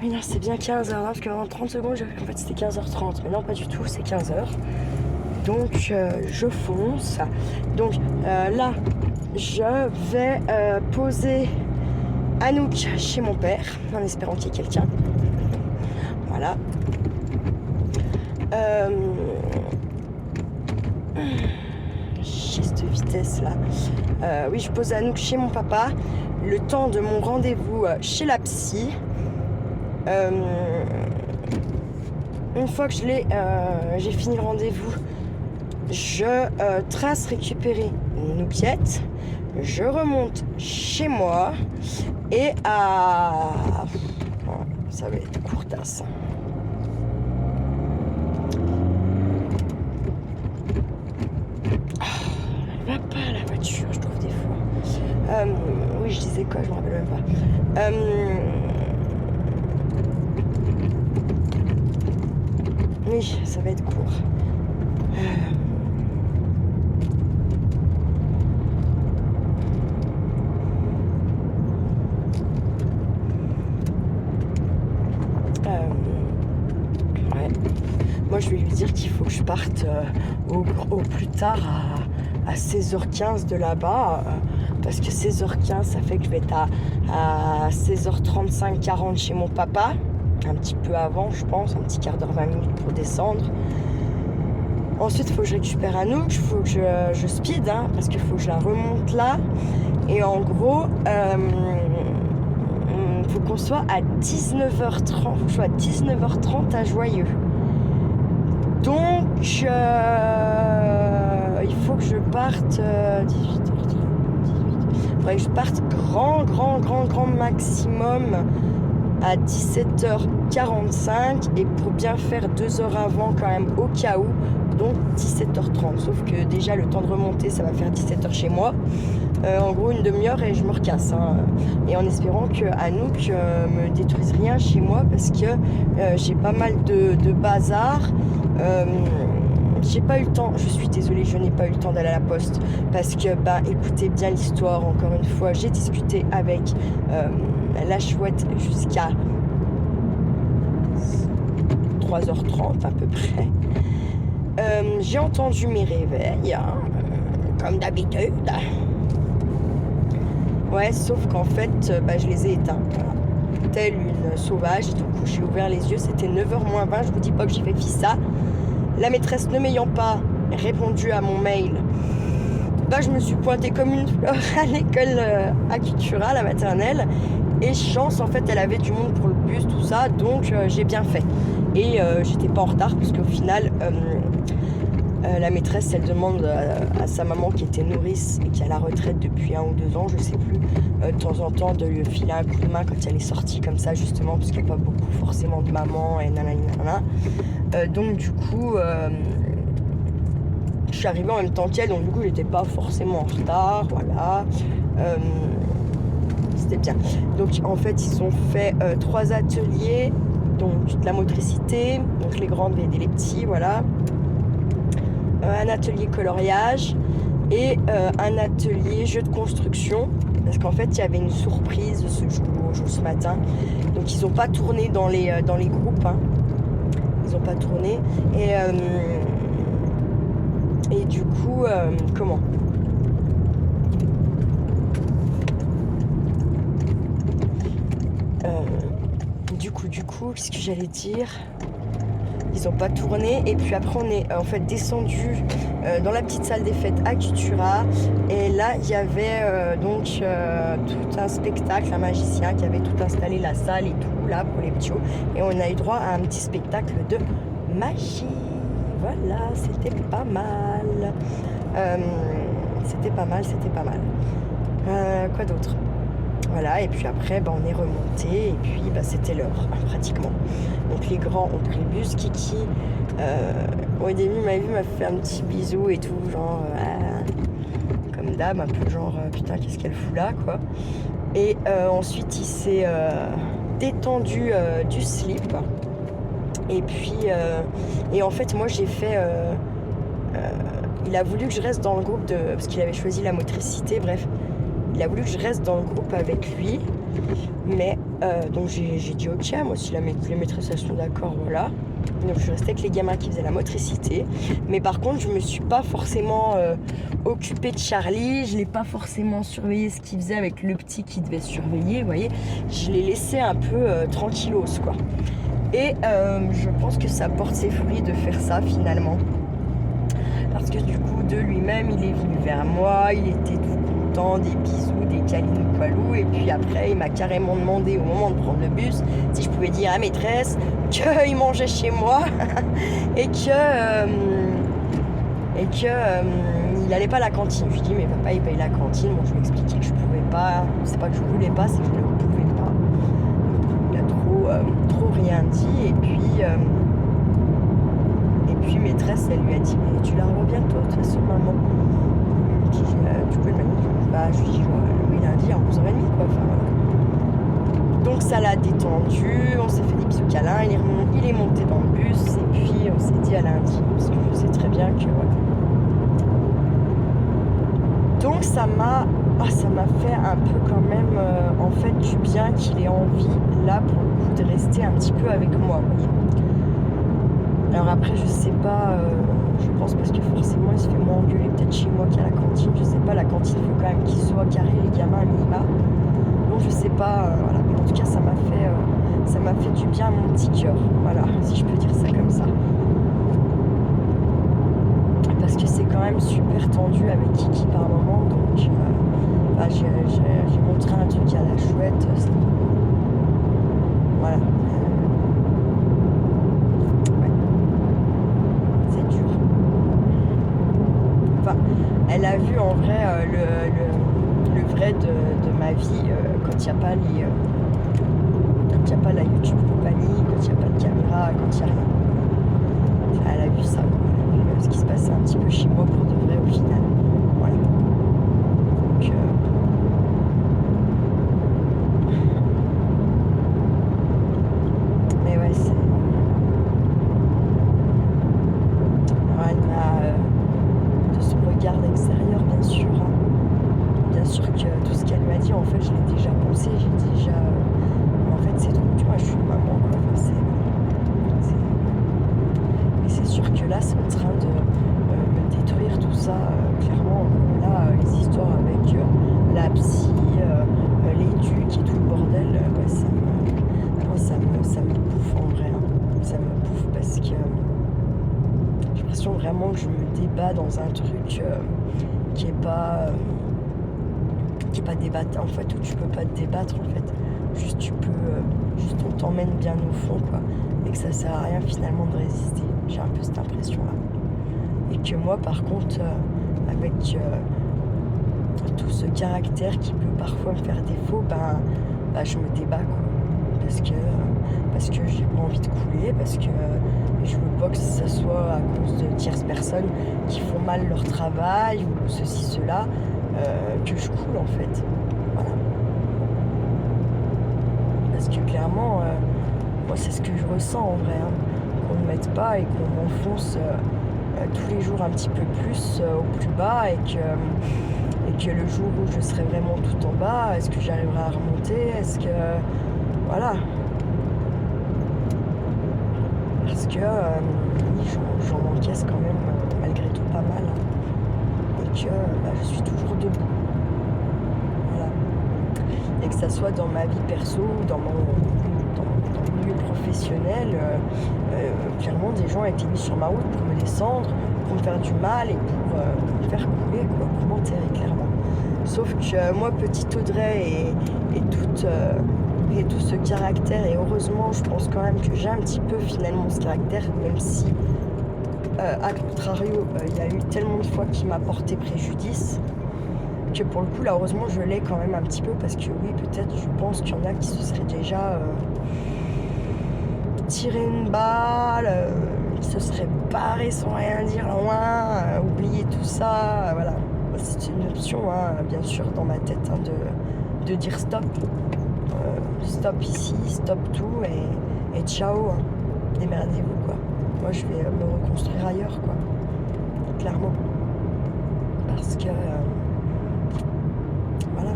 Oui, non, c'est bien 15h, hein, parce qu'en 30 secondes, j'ai vu qu'en fait c'était 15h30. Mais non, pas du tout, c'est 15h. Donc, je fonce. Donc, là, je vais poser Anouk chez mon père, en espérant qu'il y ait quelqu'un. Voilà. Geste de vitesse, là. Oui, je pose Anouk chez mon papa. Le temps de mon rendez-vous chez la psy. Une fois que j'ai fini le rendez-vous, je trace récupérer une Nouquette, je remonte chez moi et ça va être courtasse. Elle va pas la voiture, je trouve des fois. Oui, je disais quoi, je me rappelle même pas. Oui, ça va être court. Ouais. Moi, je vais lui dire qu'il faut que je parte au plus tard à 16h15 de là-bas. Parce que 16h15, ça fait que je vais être à 16h35, 40 chez mon papa. Un petit peu avant, je pense, un petit quart d'heure, 20 minutes pour descendre. Ensuite, il faut que je récupère Anouk, il faut que je speed, hein, parce qu'il faut que je la remonte là. Et en gros, il faut qu'on soit à 19h30, faut que je sois à 19h30 à Joyeux. Donc, il faut que je parte 18h30, 18. Ouais, je parte grand maximum à 17h45 et pour bien faire 2 heures avant quand même au cas où, donc 17h30. Sauf que déjà le temps de remonter, ça va faire 17h chez moi. En gros une demi-heure et je me recasse. Hein. Et en espérant que Anouk me détruise rien chez moi parce que j'ai pas mal de bazar. J'ai pas eu le temps, je suis désolée, je n'ai pas eu le temps d'aller à la poste parce que, écoutez bien l'histoire, encore une fois, j'ai discuté avec la chouette jusqu'à 3h30 à peu près. J'ai entendu mes réveils, hein, comme d'habitude. Ouais, sauf qu'en fait, je les ai éteints. Voilà. Telle une sauvage, du coup j'ai ouvert les yeux, c'était 9h moins 20, je vous dis pas que j'ai fait ça. La maîtresse ne m'ayant pas répondu à mon mail, je me suis pointée comme une fleur à l'école à Cultura, la maternelle. Et chance, en fait, elle avait du monde pour le bus, tout ça, donc j'ai bien fait. Et j'étais pas en retard, parce qu'au final, la maîtresse, elle demande à sa maman qui était nourrice et qui est à la retraite depuis 1 ou 2 ans, je sais plus, de temps en temps de lui filer un coup de main quand elle est sortie comme ça, justement, parce qu'il n'y a pas beaucoup forcément de mamans et nanana. Donc du coup, je suis arrivée en même temps qu'elle, donc du coup j'étais pas forcément en retard, voilà. C'était bien. Donc en fait ils ont fait 3 ateliers, donc de la motricité, donc les grandes vont aider les petits, voilà. Un atelier coloriage et un atelier jeu de construction, parce qu'en fait il y avait une surprise ce matin, donc ils n'ont pas tourné dans les groupes, hein. Ils ont pas tourné et du coup comment du coup qu'est-ce que j'allais dire, ils ont pas tourné et puis après on est en fait descendu dans la petite salle des fêtes à Cultura et là il y avait tout un spectacle, un magicien qui avait tout installé la salle et tout là pour les petits et on a eu droit à un petit spectacle de magie. Voilà, c'était pas mal. C'était pas mal. Quoi d'autre? Voilà, et puis après, on est remonté, et puis c'était l'heure, pratiquement. Donc les grands ont pris le bus. Kiki, au début, m'a fait un petit bisou et tout, genre, comme d'hab, un peu genre, putain, qu'est-ce qu'elle fout là, quoi. Et ensuite, il s'est détendu du slip. Et puis, et en fait, moi, j'ai fait... il a voulu que je reste dans le groupe parce qu'il avait choisi la motricité, bref. Il a voulu que je reste dans le groupe avec lui. Mais donc j'ai dit ok, moi si les maîtresses elles sont d'accord, voilà. Donc je restais avec les gamins qui faisaient la motricité. Mais par contre, je me suis pas forcément occupée de Charlie. Je l'ai pas forcément surveillé ce qu'il faisait avec le petit qui devait surveiller, vous voyez. Je l'ai laissé un peu tranquillos, quoi. Et je pense que ça porte ses fruits de faire ça finalement. Parce que du coup, de lui-même, il est venu vers moi, il était tout content, des bisous, des câlins ou poilou. Et puis après, il m'a carrément demandé au moment de prendre le bus si je pouvais dire à la maîtresse qu'il mangeait chez moi et que il n'allait pas à la cantine. Je lui ai dit, mais papa, il paye la cantine. Bon, je lui ai expliqué que je pouvais pas. C'est pas que je voulais pas, c'est que je ne pouvais pas. Il a trop rien dit. Et puis maîtresse, elle lui a dit, mais tu la revois bientôt, de toute façon, maman. Du coup, elle m'a dit, bah, je lui ai dit, oui, lundi à 11h30, quoi. Enfin, voilà. Donc ça l'a détendu, on s'est fait des bisous câlins, il est monté dans le bus, et puis on s'est dit à lundi, parce que je sais très bien que, voilà. Donc ça m'a fait un peu quand même, en fait, du bien qu'il ait envie, là, pour le coup, de rester un petit peu avec moi, vous voyez. Alors après, je sais pas, je pense parce que forcément, il se fait moins engueuler peut-être chez moi qu'à la cantine. Je sais pas, la cantine, il faut quand même qu'ils soient carrés, les gamins, à minima. Donc je sais pas, voilà. Mais en tout cas, ça m'a fait du bien à mon petit cœur. Voilà, si je peux dire ça comme ça. Parce que c'est quand même super tendu avec Kiki par moment. Donc j'ai montré un truc à la chouette. Voilà. Elle a vu en vrai le vrai de ma vie quand il n'y a pas la YouTube compagnie, quand il n'y a pas de caméra, quand il n'y a rien. Enfin, elle a vu ça, quoi. Elle a vu ce qui se passait un petit peu chez moi pour de vrai au final. Voilà. Donc, mais ouais, c'est... Alors, elle m'a... de son regard d'extérieur, bien sûr. Hein. Bien sûr que tout ce qu'elle m'a dit, en fait, je l'ai déjà pensé. J'ai déjà... en fait, c'est trop... Tu vois, je suis maman, quoi. Enfin, mais c'est sûr que là, c'est en train de me détruire tout ça. Clairement, là, les histoires avec la psy, l'éduc et tout le bordel, ouais, ça me bouffe en vrai. Hein. Ça me bouffe parce que... j'ai l'impression vraiment que je me débat dans un truc qui est pas débattre en fait, où tu peux pas te débattre en fait. Juste juste on t'emmène bien au fond, quoi, et que ça sert à rien finalement de résister. J'ai un peu cette impression là. Et que moi par contre avec tout ce caractère qui peut parfois me faire défaut, je me débat, quoi. Parce que j'ai pas envie de couler, parce que je veux pas que ce soit à cause de tierces personnes qui font mal leur travail ou ceci, cela, que je coule en fait. Voilà. Parce que clairement, moi c'est ce que je ressens en vrai, hein. Qu'on ne m'aide pas et qu'on m'enfonce tous les jours un petit peu plus au plus bas, et que le jour où je serai vraiment tout en bas, est-ce que j'arriverai à remonter, est-ce que... Voilà. Parce que j'en encaisse quand même malgré tout pas mal, hein. Et que je suis toujours debout. Voilà. Et que ça soit dans ma vie perso ou dans mon milieu professionnel, clairement des gens étaient mis sur ma route pour me descendre, pour me faire du mal et pour me faire couler, quoi, pour m'enterrer clairement. Sauf que moi, petite Audrey et tout ce caractère, et heureusement je pense quand même que j'ai un petit peu finalement ce caractère, même si à contrario il y a eu tellement de fois qui m'a porté préjudice, que pour le coup là heureusement je l'ai quand même un petit peu, parce que oui, peut-être je pense qu'il y en a qui se seraient déjà tiré une balle, qui se seraient barrés sans rien dire loin, oublier tout ça, voilà. C'est une option, hein, bien sûr, dans ma tête, hein, de dire stop. Stop ici, stop tout, et ciao, hein. Démerdez-vous, quoi. Moi je vais me reconstruire ailleurs, quoi. Clairement. Parce que voilà.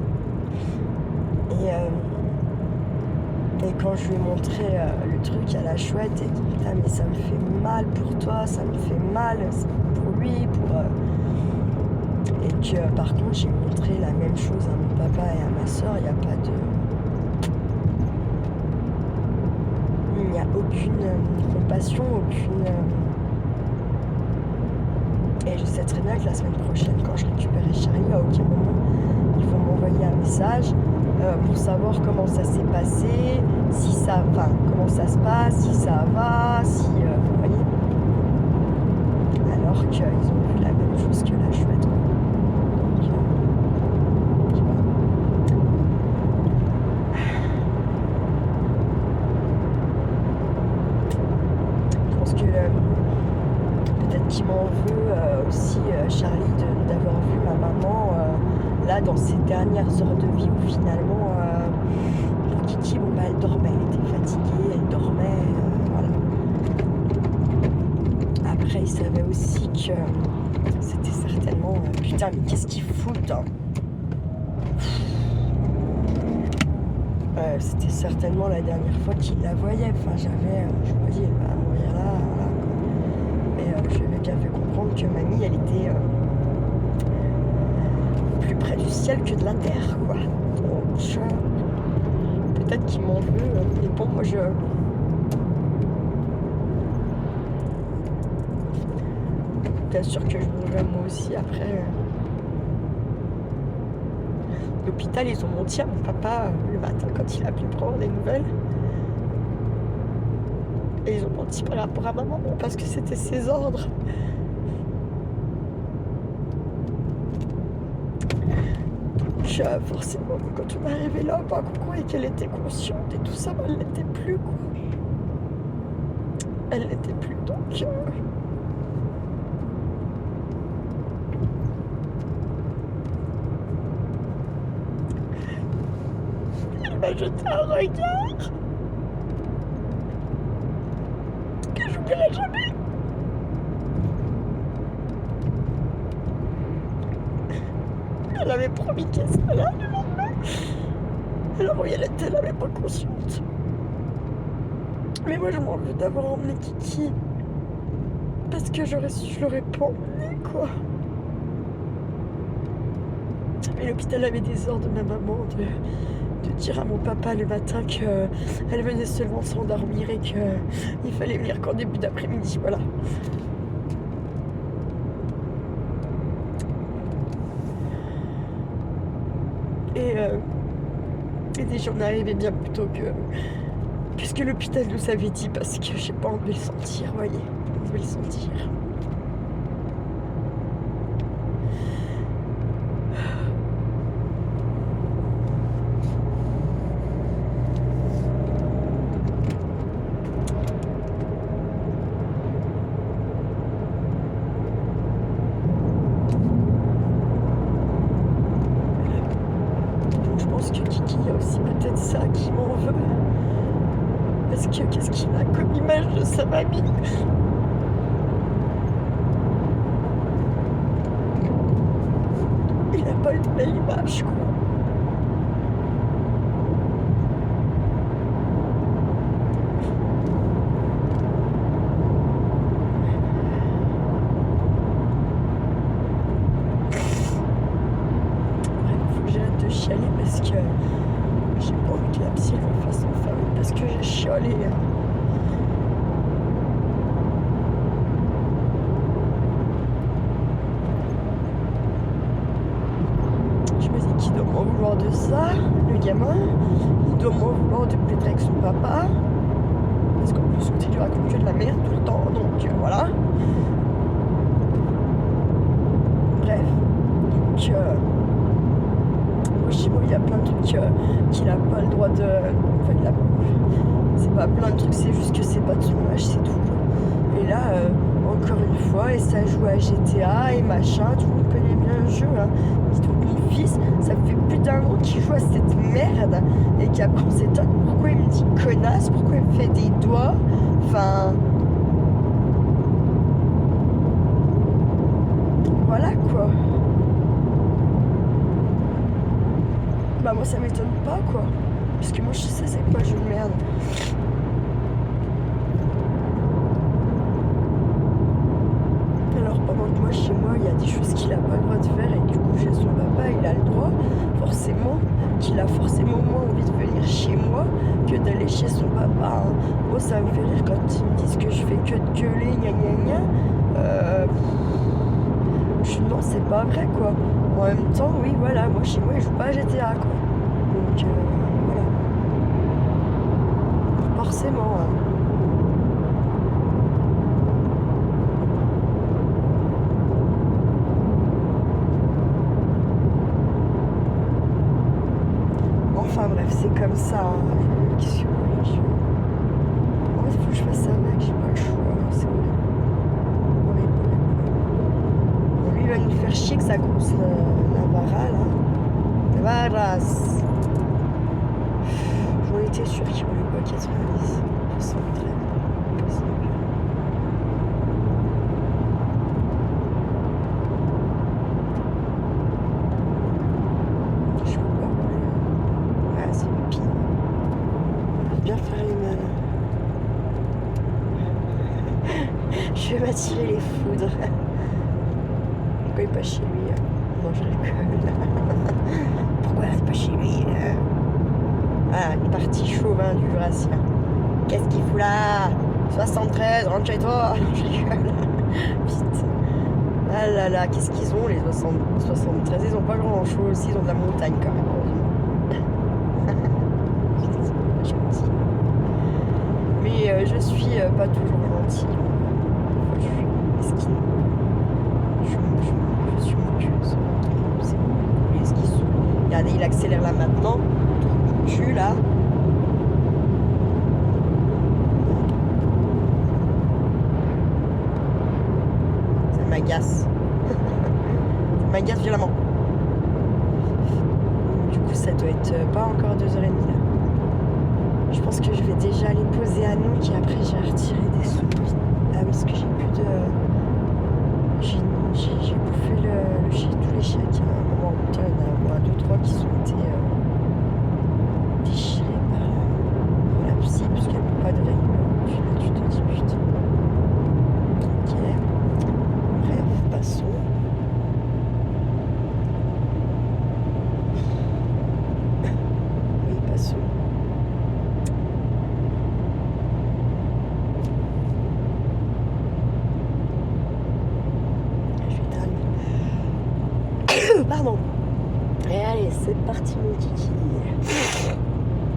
Et quand je lui ai montré le truc à la chouette, elle dit putain mais ça me fait mal pour toi, ça me fait mal pour lui, Et que par contre j'ai montré la même chose à mon papa et à ma soeur, il n'y a pas de... Il n'y a aucune compassion, aucune... Et je sais très bien que la semaine prochaine, quand je récupérerai Charlie, à aucun moment, ils vont m'envoyer un message pour savoir comment ça s'est passé, si ça, enfin, comment ça se passe, si ça va, si, vous voyez. Alors qu'ils ont vu la même chose que la chouette. Donc, je sais pas. Je pense que peut-être qu'il m'en veut aussi, Charlie, d'avoir vu ma maman là dans ses dernières heures de vie où finalement pour Kiki, bon, bah, elle dormait, elle était fatiguée, elle dormait, voilà. Après, il savait aussi que c'était certainement putain, mais qu'est-ce qu'ils foutent, hein. C'était certainement la dernière fois qu'il la voyait. Enfin, je me dis, elle va mourir là, voilà. Mais je lui avais bien fait comprendre que mamie, elle était plus près du ciel que de la terre, quoi. Donc, peut-être qu'il m'en veut. Mais bon, moi, bien sûr que je m'en veux moi aussi après. L'hôpital, ils ont menti à mon papa le matin quand il a appelé pour avoir des nouvelles. Et ils ont menti par rapport à ma maman parce que c'était ses ordres. Donc forcément, quand on est arrivé là, bah, qu'on croyait qu'elle était consciente et tout ça, bah, elle l'était plus, quoi. Elle l'était plus, donc... Elle m'a jeté un regard que j'oublierai jamais. Elle avait promis qu'elle serait là le lendemain. Alors oui, elle était là, mais pas consciente. Mais moi, je m'en veux d'avoir emmené Kiki. Parce que je l'aurais pas emmené, quoi. Mais l'hôpital avait des ordres de ma maman de dire à mon papa le matin qu'elle venait seulement s'endormir et qu'il fallait venir qu'en début d'après-midi, voilà. Et déjà on arrivait bien plus tôt que ce que l'hôpital nous avait dit, parce que je sais pas, on devait le sentir, voyez, on devait le sentir. Je pense que Kiki, il y a aussi peut-être ça qui m'en veut. Parce que qu'est-ce qu'il a comme image de sa mamie? Il n'a pas eu de belle image, quoi. Chialer parce que j'ai pas envie que la psy me fasse enfermer parce que j'ai chialé. Je me dis qu'il doit m'en vouloir de ça, le gamin. Il doit m'en vouloir de peut-être avec son papa. Parce qu'en plus, il lui raconte que de la merde tout le temps. Donc voilà. Bref. Donc chez moi, il y a plein de trucs qu'il n'a pas le droit de... Enfin, c'est pas plein de trucs, c'est juste que c'est pas de son âge, c'est tout. Et là, encore une fois, et ça joue à GTA et machin, tout le monde connaît bien le jeu. Hein. Donc mon fils, ça fait plus d'un an qu'il joue à cette merde et qu'après on s'étonne pourquoi il me dit connasse, pourquoi il me fait des doigts. Enfin... Voilà, quoi. Bah moi ça m'étonne pas, quoi. Parce que moi je sais c'est quoi, je de merde. Alors pendant que moi chez moi il y a des choses qu'il a pas le droit de faire et du coup chez son papa il a le droit forcément, qu'il a forcément moins envie de venir chez moi que d'aller chez son papa. Hein. Moi ça me fait rire quand ils me disent que je fais que de gueuler, gna gna gna. Non c'est pas vrai quoi. En même temps oui voilà, moi chez moi il joue pas à GTA quoi. Donc voilà. Forcément. Hein. Enfin bref, c'est comme ça. Hein. Qu'est-ce que vous voulez En fait, il faut que je fasse ça avec, j'ai pas le choix. C'est horrible. Horrible. Lui, il va nous faire chier que sa grosse Navara, là. Navaras. J'en étais sûre qu'il voulait pas 90. 73. Je vais m'attirer les foudres. Pourquoi il n'est pas chez lui? Non, je rigole. Pourquoi il n'est pas chez lui? Ah, une partie chauvin du Jurassien. Qu'est-ce qu'il fout là? 73, rentre chez toi. Je rigole. Putain. Ah là là, qu'est-ce qu'ils ont les 73? Ils ont pas grand chose. Ils ont de la montagne quand même. Mais je suis pas toujours gentille. Je suis mesquine. Je suis moqueuse. C'est bon. Regardez, il accélère là maintenant. Je suis là. Ça m'agace. Ça m'agace violemment. Du coup, ça doit être pas encore 2h30 là. Je pense que je vais déjà aller poser à nous et après j'ai retiré des sous. Ah oui, parce que j'ai plus de... J'ai bouffé tous les chèques à un moment. Il y en a 2-3 qui sont été déchirés par la psy, parce qu'elle n'a pas de règles. Puis là, tu te dis putain. Ok. Bref, passons. Oui, passons. Pardon. Et allez, c'est parti mon kiki.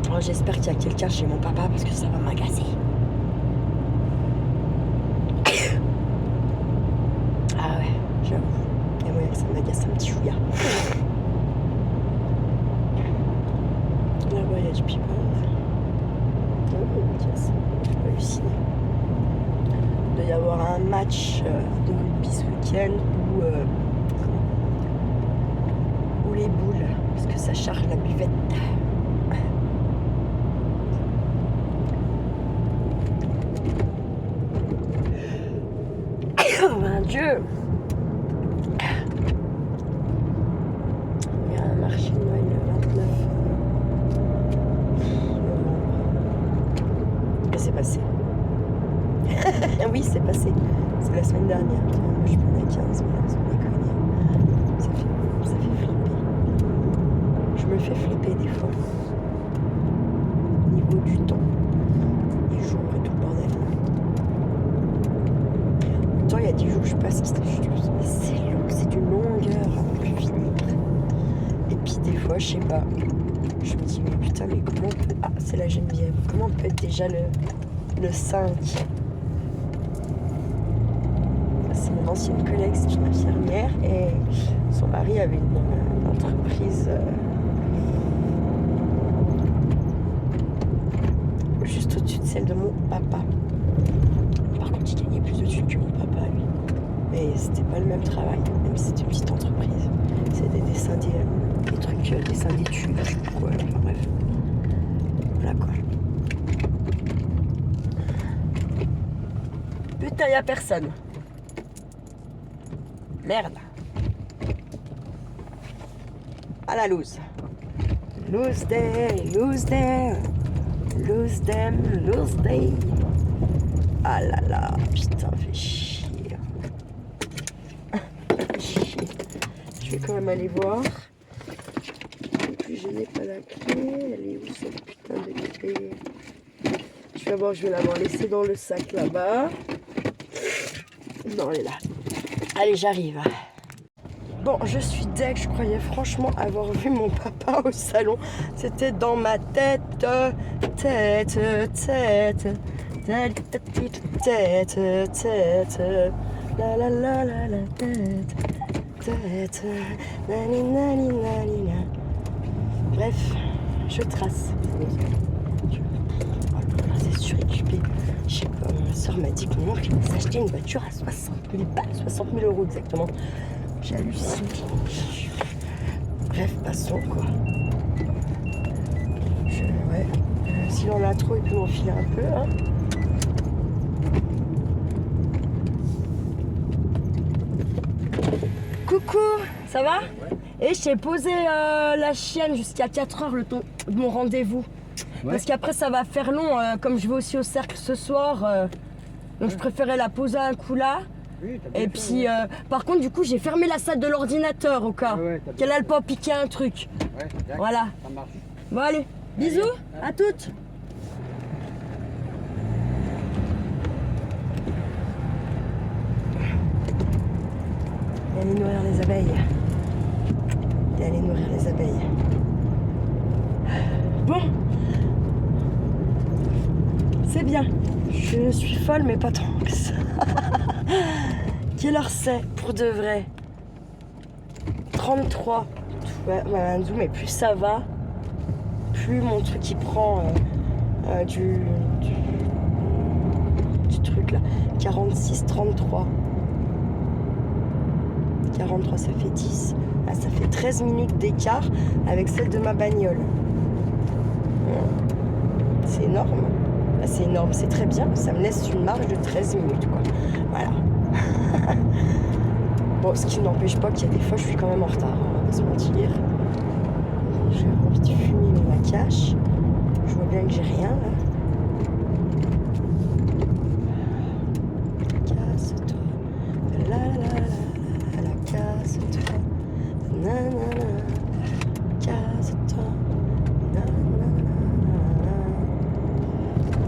Oh, j'espère qu'il y a quelqu'un chez mon papa parce que ça va m'agacer. Ah ouais, j'avoue. Et ouais, ça m'agace un petit chouïa. Là-bas, il y a du people. Oh, yes. Je peux halluciner. Il doit y avoir un match de rugby ce week-end ou les boules, parce que ça charge la buvette. Oh mon Dieu! Il y a un marché de Noël le 29 novembre. Qu'est-ce qui s'est passé? Oui, c'est passé. C'est la semaine dernière. Moi, je prenais 15, mais là, on est cogné. Ça fait flipper. Je me fais flipper des fois. Au niveau du temps. Les jours et tout le bordel. En même temps, il y a des jours où je passe qui se mais c'est long, c'est une longueur avant de finir. Et puis des fois, je sais pas. Je me dis, mais putain, mais comment on peut... Ah, c'est la Geneviève. Comment on peut être déjà le 5? C'est mon ancienne collègue, c'est une infirmière et son mari avait une entreprise juste au-dessus de celle de mon papa. Par contre, il gagnait plus de thunes que mon papa, lui. Mais c'était pas le même travail, même si c'était une petite entreprise. C'était des dessins, des trucs, dessins d'études, je sais pas quoi, enfin bref. Voilà quoi. Putain, y'a personne. Merde. À la loose. Lose day, lose them, lose them, lose day. Ah là là, putain, fais chier. Je vais quand même aller voir. Et puis je n'ai pas la clé. Elle est où cette putain de clé? Je vais voir, je vais l'avoir laissée dans le sac là-bas. Non, elle est là. Allez, j'arrive. Bon, je suis deg, je croyais franchement avoir vu mon papa au salon. C'était dans ma tête, tête, tête, la la la la la tête, tête, nani nani nani na. Bref, je trace. C'est suréquipé. Je sais pas, ma soeur m'a dit que mon oncle allait s'acheter une voiture à 60 000 balles, 60 000 euros exactement. J'hallucine. Bref, passons quoi. Ouais. S'il en a trop, il peut m'enfiler un peu. Hein. Coucou, ça va? Ouais. Et je t'ai posé la chienne jusqu'à 4h le temps de mon rendez-vous. Ouais. Parce qu'après ça va faire long, comme je vais aussi au cercle ce soir. Donc je préférais la poser un coup là. Oui, et puis, par contre, du coup, j'ai fermé la salle de l'ordinateur au cas qu'elle aille pas piquer un truc. Ouais, voilà. Ça marche. Bon, allez, bisous, à toutes. Et aller nourrir les abeilles. Et aller nourrir les abeilles. Bon. C'est bien. Je suis folle, mais pas tant que ça. Quelle heure c'est pour de vrai? 33. Ouais, mais plus ça va, plus mon truc il prend du truc là. 46, 33. 43, ça fait 10. Ah, ça fait 13 minutes d'écart avec celle de ma bagnole. C'est énorme. Ah, c'est énorme, c'est très bien. Ça me laisse une marge de 13 minutes, quoi. Voilà. Bon, ce qui n'empêche pas qu'il y a des fois, je suis quand même en retard, on va pas se mentir. J'ai envie de fumer ma cache. Je vois bien que j'ai rien, là. Casse-toi. La la la la la, casse-toi. Nanana. Casse-toi. Nanana.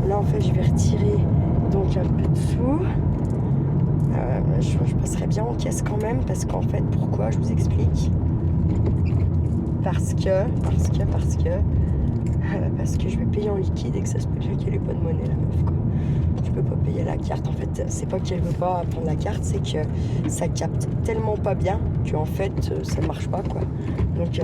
Là, en fait, je vais retirer donc un peu de sous. Je passerai bien en caisse quand même parce qu'en fait, pourquoi? Je vous explique. Parce que je vais payer en liquide et que ça se peut bien qu'elle ait pas de monnaie, la meuf, quoi. Je peux pas payer la carte. En fait, c'est pas qu'elle veut pas prendre la carte, c'est que ça capte tellement pas bien qu'en fait, ça marche pas, quoi. Donc,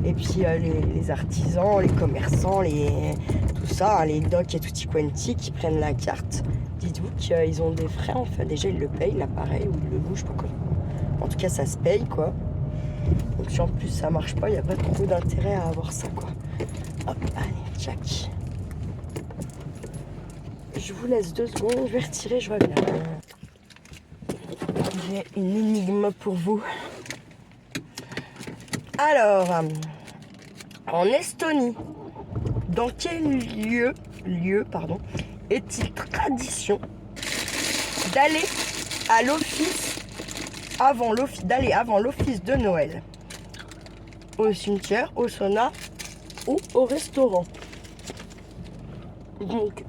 et puis les artisans, les commerçants, tout ça, hein, les docs et tutti quanti qui prennent la carte. Dites-vous qu'ils ont des frais, en fait. Déjà, ils le payent, l'appareil, ou ils le bougent pas. En tout cas, ça se paye, quoi. Donc, si en plus ça marche pas, il n'y a pas trop d'intérêt à avoir ça, quoi. Hop, allez, tchac. Je vous laisse 2 secondes, je vais retirer, je reviens. J'ai une énigme pour vous. Alors, en Estonie, dans quel lieu est-il tradition d'aller à l'office avant l'office de Noël? Au cimetière, au sauna ou au restaurant? Donc,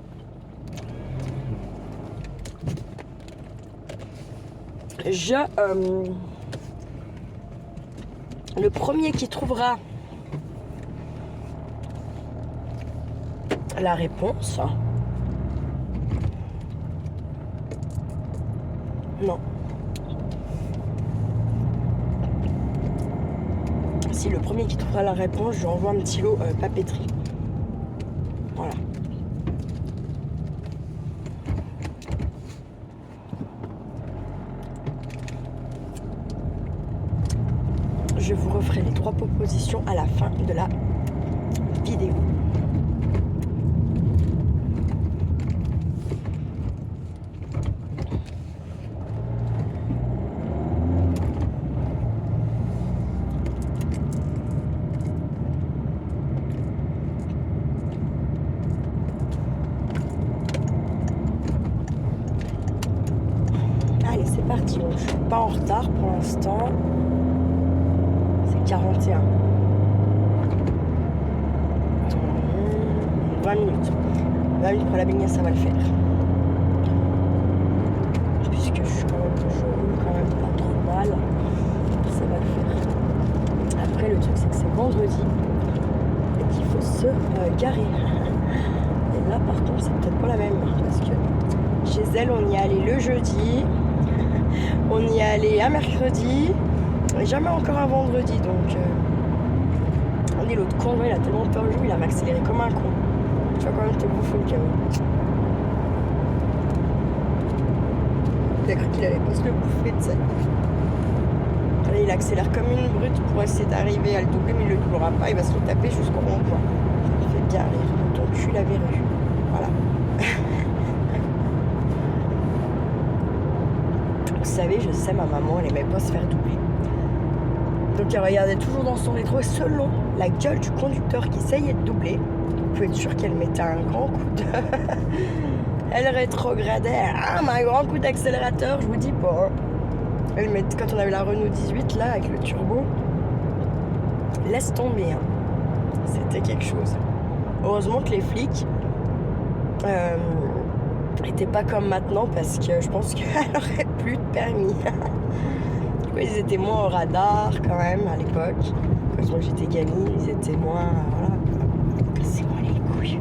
le premier qui trouvera la réponse. Non. Si le premier qui trouvera la réponse, je lui envoie un petit lot papeterie. Voilà. Je vous referai les 3 propositions à la fin de la vidéo. parti. Donc, je suis pas en retard pour l'instant. C'est 41. Attends, 20 minutes. 20 minutes pour la baignade, ça va le faire. Puisque je roule quand même pas trop mal. Ça va le faire. Après, le truc, c'est que c'est vendredi et qu'il faut se garer. Et là, par contre, c'est peut-être pas la même. Parce que chez elle, on y est allé le jeudi. On y est allé un mercredi. Et jamais encore un vendredi. Donc, on est l'autre con. Il a tellement peur le jour, il a accéléré comme un con. Tu vas quand même te bouffer le chaos. Il a cru qu'il allait pas se le bouffer, tu sais. Là, il accélère comme une brute pour essayer d'arriver à le doubler, mais il le doublera pas. Il va se le taper jusqu'au rond-point. Ça fait bien rire. Ton cul l'avait vu. Voilà. Vous savez, je sais, ma maman, elle aimait pas se faire doubler. Donc, elle regardait toujours dans son rétro et selon la gueule du conducteur qui essayait de doubler, vous pouvez être sûr qu'elle mettait un grand coup de... Elle rétrogradait, un grand coup d'accélérateur, je vous dis pas. Elle mettait, quand on avait la Renault 18, là, avec le turbo, laisse tomber. Hein. C'était quelque chose. Heureusement que les flics étaient pas comme maintenant, parce que je pense qu'elle aurait plus de permis. Du coup, ils étaient moins au radar, quand même, à l'époque. Quand moi, j'étais gamine, ils étaient moins... Voilà. Cassez-moi les couilles.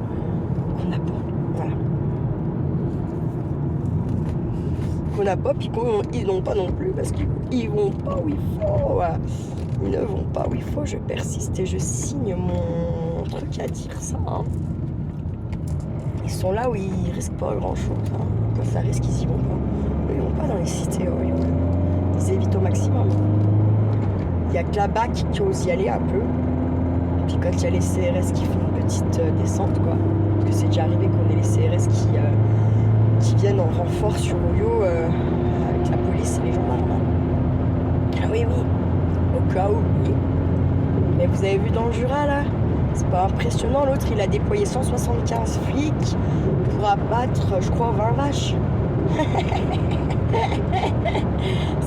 Qu'on n'a pas. Voilà. Qu'on n'a pas, puis ils n'ont pas non plus, parce qu'ils vont pas où il faut. Voilà. Ils ne vont pas où il faut, je persiste et je signe mon truc à dire ça. Hein. Ils sont là où ils risquent pas grand chose. Hein. Quand ça risque, ils y vont pas. Ils vont pas dans les cités. Ils évitent au maximum. Il y a que la BAC qui ose y aller un peu. Puis quand il y a les CRS qui font une petite descente, quoi. Parce que c'est déjà arrivé qu'on ait les CRS qui viennent en renfort sur Oyo avec la police et les gendarmes. Ah oui, oui. Au cas où, oui. Mais vous avez vu dans le Jura, là? C'est pas impressionnant. L'autre, il a déployé 175 flics pour abattre, je crois, 20 vaches.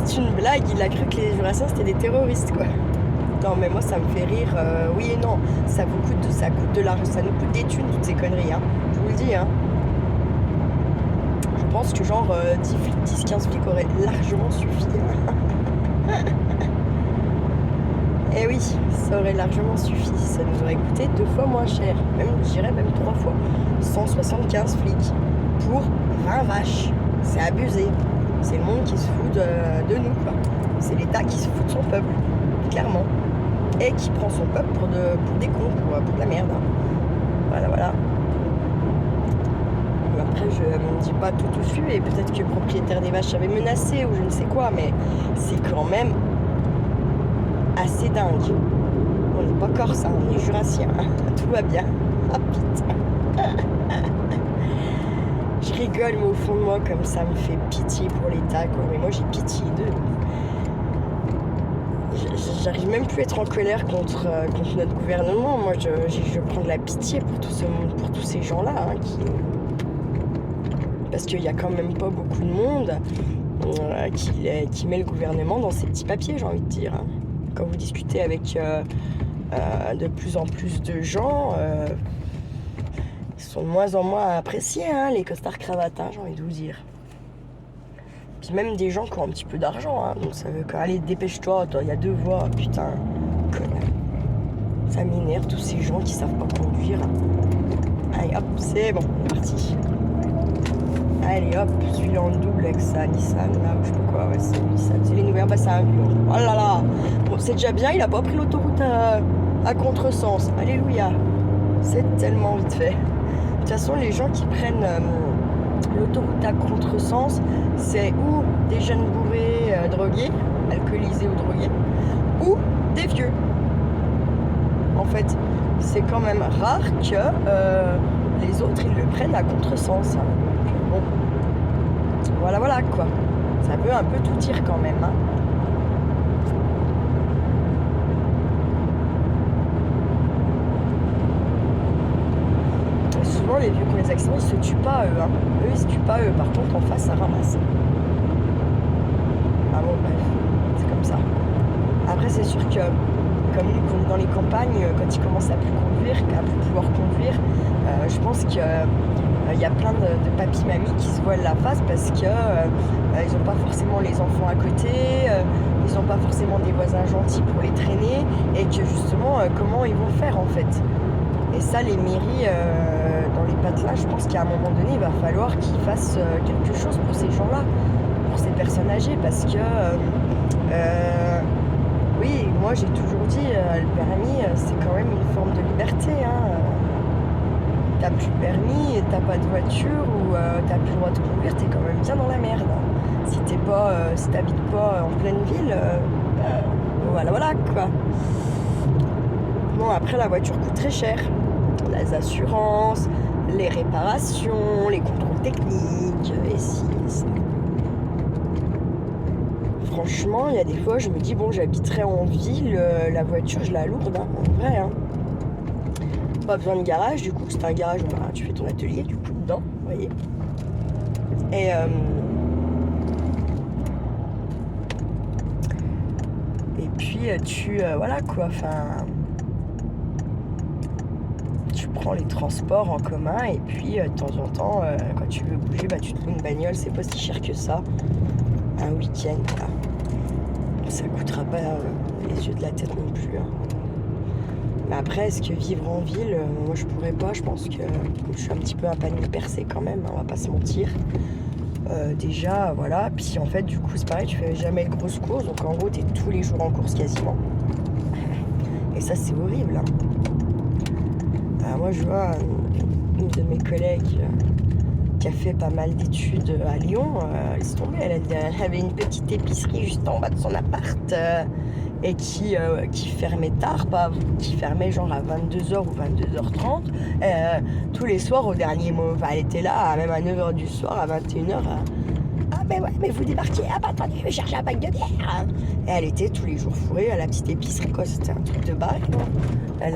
C'est une blague. Il a cru que les Jurassiens, c'était des terroristes, quoi. Non, mais moi, ça me fait rire. Oui et non. Ça coûte de l'argent. Ça nous coûte des thunes, toutes ces conneries. Hein. Je vous le dis, hein. Je pense que genre 10-15 flics auraient largement suffi. Eh oui, ça aurait largement suffi. Ça nous aurait coûté 2 fois moins cher. Même, je dirais même 3 fois. 175 flics pour 20 vaches. C'est abusé. C'est le monde qui se fout de nous, quoi. C'est l'État qui se fout de son peuple, clairement. Et qui prend son peuple pour des cons, pour de la merde. Voilà, voilà. Après, je ne dis pas tout au suivre, et peut-être que le propriétaire des vaches avait menacé ou je ne sais quoi, mais c'est quand même assez dingue. On n'est pas corse, hein, on est jurassien. Tout va bien. Ah putain. Je rigole, mais au fond de moi, comme ça me fait pitié pour l'État, quoi. Mais moi, j'ai pitié d'eux. J'arrive même plus à être en colère contre notre gouvernement. Moi, je prends de la pitié pour tous ces gens-là, hein, parce qu'il n'y a quand même pas beaucoup de monde qui met le gouvernement dans ces petits papiers, j'ai envie de dire. Hein. Quand vous discutez avec de plus en plus de gens, ils sont de moins en moins appréciés, hein, les costards cravates, hein, j'ai envie de vous dire. Puis même des gens qui ont un petit peu d'argent, hein, donc ça veut que, allez, dépêche-toi, il y a 2 voies, putain, connard. Ça m'énerve, tous ces gens qui savent pas conduire. Allez, hop, c'est bon, on est parti. Allez, hop, celui-là en double avec sa Nissan, là, ou je sais pas quoi, ouais, c'est Nissan, c'est les nouvelles, bah c'est un vieux. Oh là là, bon, c'est déjà bien, il a pas pris l'autoroute à contresens, alléluia. C'est tellement vite fait. De toute façon, les gens qui prennent l'autoroute à contresens, c'est ou des jeunes bourrés drogués, alcoolisés ou drogués, ou des vieux. En fait, c'est quand même rare que les autres, ils le prennent à contresens. Hein. Bon, voilà, voilà, quoi. Ça peut un peu tout dire quand même, hein. Souvent, les vieux qui ont les accidents, ils se tuent pas, eux. Hein. Eux, ils se tuent pas, eux. Par contre, en face, ça ramasse. bon, bref, c'est comme ça. Après, c'est sûr que, comme nous, qu'on est dans les campagnes, quand ils commencent à plus conduire, à plus pouvoir conduire, je pense qu'il y a plein de papis-mamies qui se voilent la face parce que ils n'ont pas forcément les enfants à côté, ils n'ont pas forcément des voisins gentils pour les traîner, et que justement, comment ils vont faire en fait. Et ça, les mairies, dans les patelins, je pense qu'à un moment donné, il va falloir qu'ils fassent quelque chose pour ces gens-là, pour ces personnes âgées, parce que oui, moi j'ai toujours dit, le permis, c'est quand même une forme de liberté. Hein. T'as plus de permis, t'as pas de voiture ou t'as plus le droit de conduire, t'es quand même bien dans la merde. Si t'habites pas en pleine ville, voilà quoi. Bon, après la voiture coûte très cher. Les assurances, les réparations, les contrôles techniques, et si. Franchement, il y a des fois, je me dis, bon, j'habiterai en ville, la voiture, je la lourde, hein, en vrai. Hein. Pas besoin de garage, du coup, c'est un garage, tu fais ton atelier, du coup, dedans, vous voyez. Et puis, voilà, quoi, enfin... Tu prends les transports en commun, et puis, de temps en temps, quand tu veux bouger, tu te loues une bagnole, c'est pas si cher que ça. Un week-end, voilà. Ça coûtera pas les yeux de la tête non plus. Hein. Mais après, est-ce que vivre en ville, moi je pourrais pas, je pense que je suis un petit peu un panier percé quand même, hein, on va pas se mentir. Déjà, voilà, puis en fait, du coup, c'est pareil, tu fais jamais de grosses courses, donc en gros, t'es tous les jours en course quasiment. Et ça, c'est horrible. Hein. Moi, je vois une de mes collègues qui a fait pas mal d'études à Lyon, laisse tomber, elle avait une petite épicerie juste en bas de son appart et qui fermait tard, qui fermait genre à 22h ou 22h30. Tous les soirs au dernier moment, elle était là, même à 9h du soir, à 21h. Ah mais ouais, mais vous débarquez, ah bah attendez, je vais chercher un pack de bière. Et elle était tous les jours fourrée à la petite épicerie, quoi, c'était un truc de barre. Elle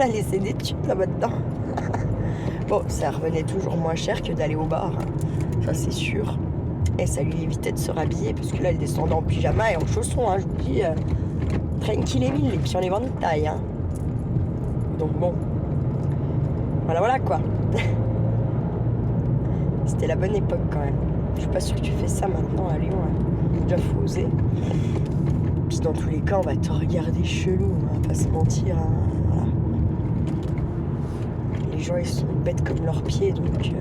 a laissé des tubes là-bas dedans. Bon, ça revenait toujours moins cher que d'aller au bar, hein. Ça c'est sûr. Et ça lui évitait de se rhabiller, parce que là, elle descendait en pyjama et en chaussons, hein, je vous dis, tranquille et mille, les pieds en les vents de taille. Hein. Donc bon, voilà quoi. C'était la bonne époque quand même. Je suis pas sûre que tu fais ça maintenant à Lyon. Hein. Déjà, faut oser. Puis dans tous les cas, on va te regarder chelou, on va pas se mentir. Hein. Voilà. Les gens, ils sont bêtes comme leurs pieds, donc...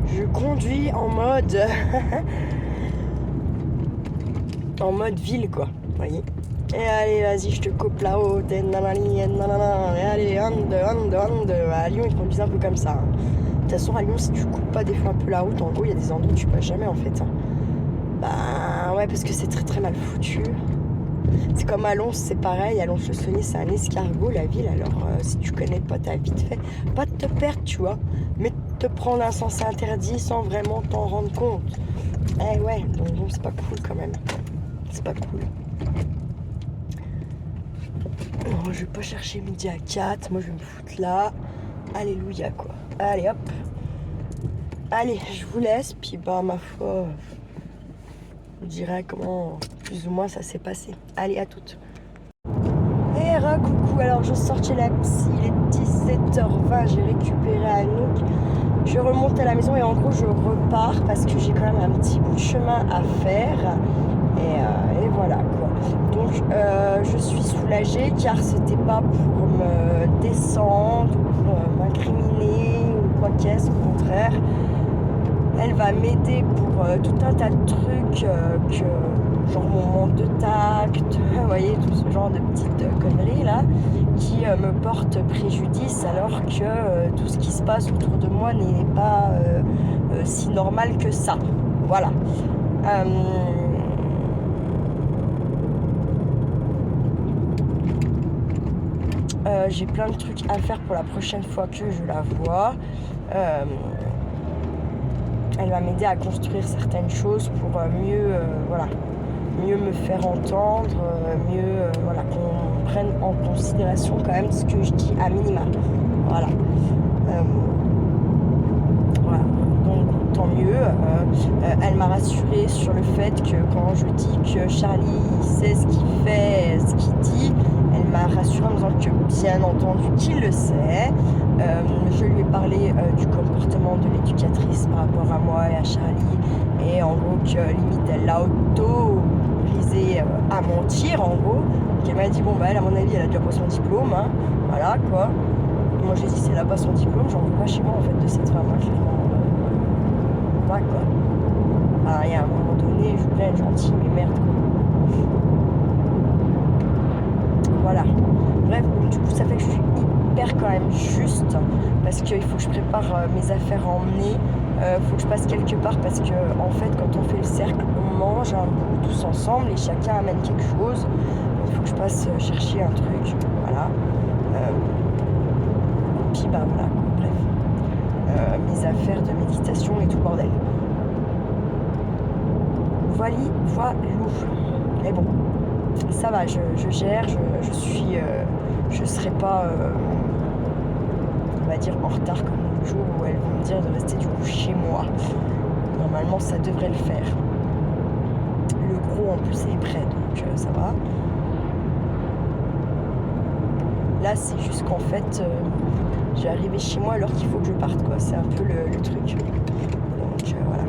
Je conduis en mode... en mode ville, quoi, vous voyez. Et allez, vas-y, je te coupe la haute, et nanani, et nanana, et allez, ande. À Lyon, ils conduisent un peu comme ça. Hein. De toute façon, à Lyon, si tu coupes pas des fois un peu la route, en gros, il y a des endroits où tu passes jamais, en fait. Hein. Bah, ouais, parce que c'est très très mal foutu. C'est comme à Lons, c'est pareil. À Lons-le-Saunier, c'est un escargot, la ville. Alors, si tu connais pas, t'as vite fait. Pas de te perdre, tu vois, mais te prendre un sens interdit sans vraiment t'en rendre compte. Eh ouais, donc bon, c'est pas cool quand même. C'est pas cool. Non, je vais pas chercher midi à 4. Moi, je vais me foutre là. Alléluia, quoi. Allez, hop. Allez, je vous laisse. Puis, bah, ma foi, je dirais comment, plus ou moins, ça s'est passé. Allez, à toutes. Et coucou. Alors, je sortais la psy. Il est 17h20. J'ai récupéré Anouk. Je remonte à la maison et en gros, je repars parce que j'ai quand même un petit bout de chemin à faire. Et voilà quoi. Donc je suis soulagée car c'était pas pour me descendre ou pour m'incriminer ou quoi qu'est-ce, au contraire. Elle va m'aider pour tout un tas de trucs, genre mon manque de tact, vous voyez, tout ce genre de petites conneries là, qui me portent préjudice alors que tout ce qui se passe autour de moi n'est pas si normal que ça. Voilà. J'ai plein de trucs à faire pour la prochaine fois que je la vois. elle va m'aider à construire certaines choses pour mieux, voilà, mieux me faire entendre, mieux voilà, qu'on prenne en considération quand même ce que je dis à minima. Voilà. Voilà. Donc tant mieux. Elle m'a rassurée sur le fait que quand je dis que Charlie sait ce qu'il fait, ce qu'il dit, elle m'a rassurée en me disant que bien entendu qu'il le sait. Je lui ai parlé du comportement de l'éducatrice par rapport à moi et à Charlie, et en gros que limite elle l'a autorisé à mentir en gros. Donc elle m'a dit bon bah elle à mon avis elle a déjà pas son diplôme, hein. Voilà quoi. Moi j'ai dit si elle a pas son diplôme j'en veux pas chez moi en fait de cette femme, hein, clairement. Voilà quoi. Ah, et à un moment donné je voulais être gentille mais merde quoi. Voilà. Bref, du coup ça fait que je suis hyper quand même juste parce qu'il faut que je prépare mes affaires à emmener. Faut que je passe quelque part parce que en fait quand on fait le cercle on mange un bout tous ensemble et chacun amène quelque chose. Il faut que je passe chercher un truc. Voilà. Puis bah voilà, bref. Mes affaires de méditation et tout le bordel. Voilà. Mais bon, ça va, je gère, je suis. Je serai pas. On va dire en retard comme le jour où elles vont me dire de rester du coup chez moi. Normalement ça devrait le faire. Le gros en plus est prêt donc ça va. Là c'est juste qu'en fait je vais arriver chez moi alors qu'il faut que je parte quoi. C'est un peu le truc. Donc voilà.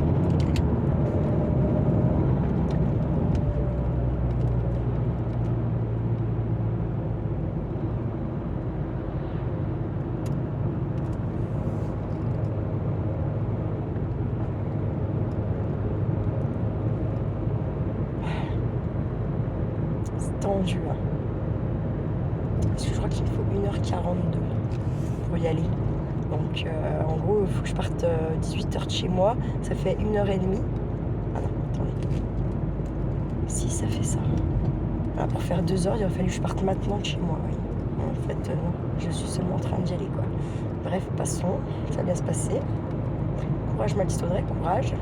Tendu hein. Parce que je crois qu'il me faut 1h42 pour y aller. Donc en gros il faut que je parte 18h de chez moi. Ça fait 1h30. Ah non, attendez. Si ça fait ça. Voilà, pour faire 2 heures, il aurait fallu que je parte maintenant de chez moi. Oui. En fait non, je suis seulement en train d'y aller quoi. Bref, passons, ça va bien se passer. Courage ma petite Audrey, courage.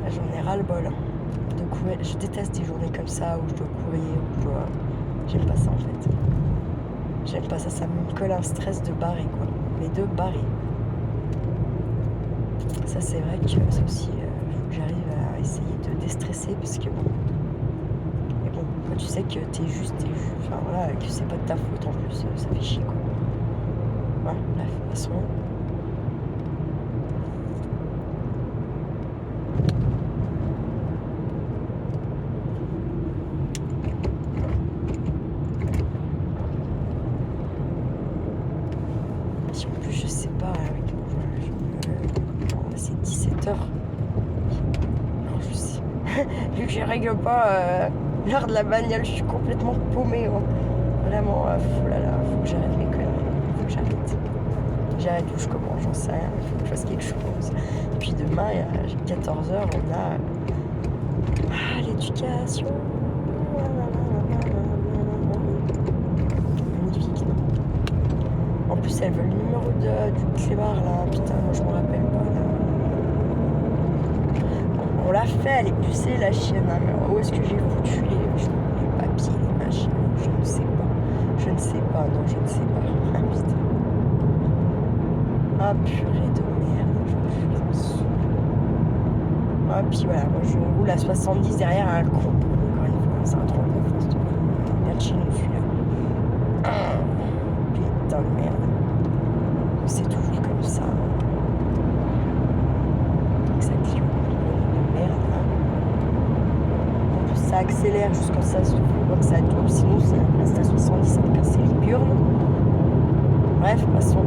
Là, j'en ai ras le bol. De courir. Je déteste des journées comme ça où je dois courir, où je dois... J'aime pas ça en fait. J'aime pas ça, ça me colle un stress de barrer quoi. Mais de barrer. Ça c'est vrai que ça aussi, faut que j'arrive à essayer de déstresser parce que bon. Mais bon, quand tu sais que t'es juste. Enfin voilà, que c'est pas de ta faute en plus, ça fait chier quoi. Voilà, bref, passons. C'est 17h. Non, je sais. Vu que je règle pas l'heure de la bagnole, je suis complètement paumée. Hein. Vraiment, oh là là, faut que j'arrête mes conneries. Faut que j'arrête. J'arrête où je commence, j'en sais rien. Il faut que je fasse quelque chose. Et puis demain, à 14h, on a l'éducation. Magnifique. En plus, elle veut le numéro du clébard là. Putain, moi je me rappelle pas là. On l'a fait, elle est pucée la chienne. Hein, mais où est-ce que j'ai foutu les papiers, les machins? Je ne sais pas. Je ne sais pas, non, je ne sais pas. Ah putain. Ah purée de merde. Je suis ah puis voilà, moi je roule à 70 derrière un con. Encore une fois, c'est un 39. Merde chez nous celui-là. Putain de merde. C'est toujours comme ça. Exactement. Merde. En plus ça accélère jusqu'à ça se voit que ça double, sinon ça reste à 70, ça me casse les burnes. Bref, passons.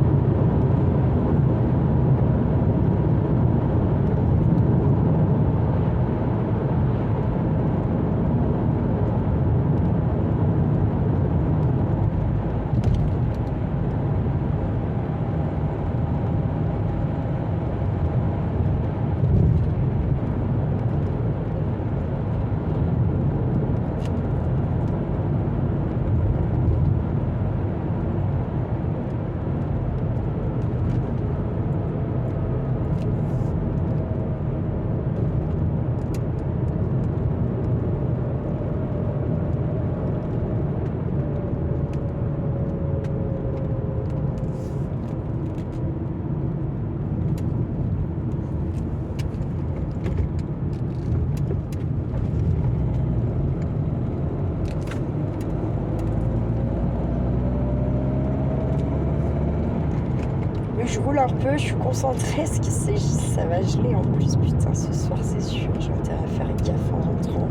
je roule un peu, je suis concentrée parce que ça va geler en plus. Putain, ce soir, c'est sûr. J'ai intérêt à faire gaffe en rentrant.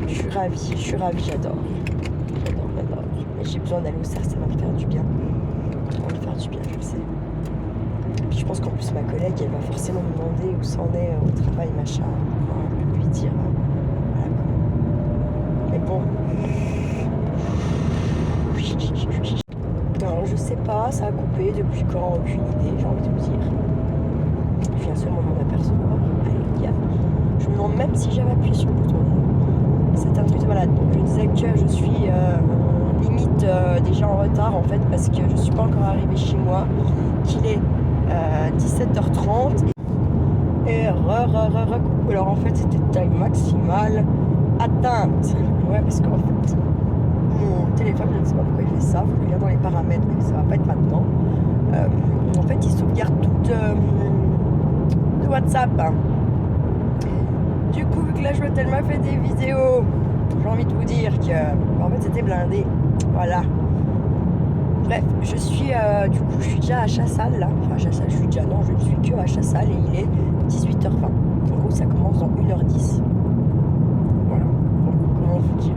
Je suis ravie, j'adore. Mais j'ai besoin d'aller au cerf, ça va me faire du bien. Ça va me faire du bien, je le sais. Puis je pense qu'en plus, ma collègue, elle va forcément me demander où c'en est au travail, machin. On va lui dire. Voilà. Mais bon. Alors, je sais pas, ça a coupé depuis quand, aucune idée, j'ai envie de vous dire. Je viens seulement de m'en apercevoir. Alléluia. Je me demande même si j'avais appuyé sur le bouton. C'est un truc de malade. Donc, je disais que je suis limite déjà en retard en fait parce que je suis pas encore arrivée chez moi, qu'il est 17h30 et alors en fait c'était taille maximale atteinte. Ouais, parce qu'en fait mon téléphone, je ne sais pas pourquoi il fait ça, faut que je regarde dans les paramètres, mais ça va pas être maintenant. En fait il sauvegarde tout de WhatsApp. Du coup, vu que la chouette elle m'a fait des vidéos, j'ai envie de vous dire que en fait c'était blindé. Voilà. Bref, je suis déjà à Chassal là. Enfin Chassal, je ne suis que à Chassal et il est 18h20. En gros ça commence dans 1h10. Voilà. Donc,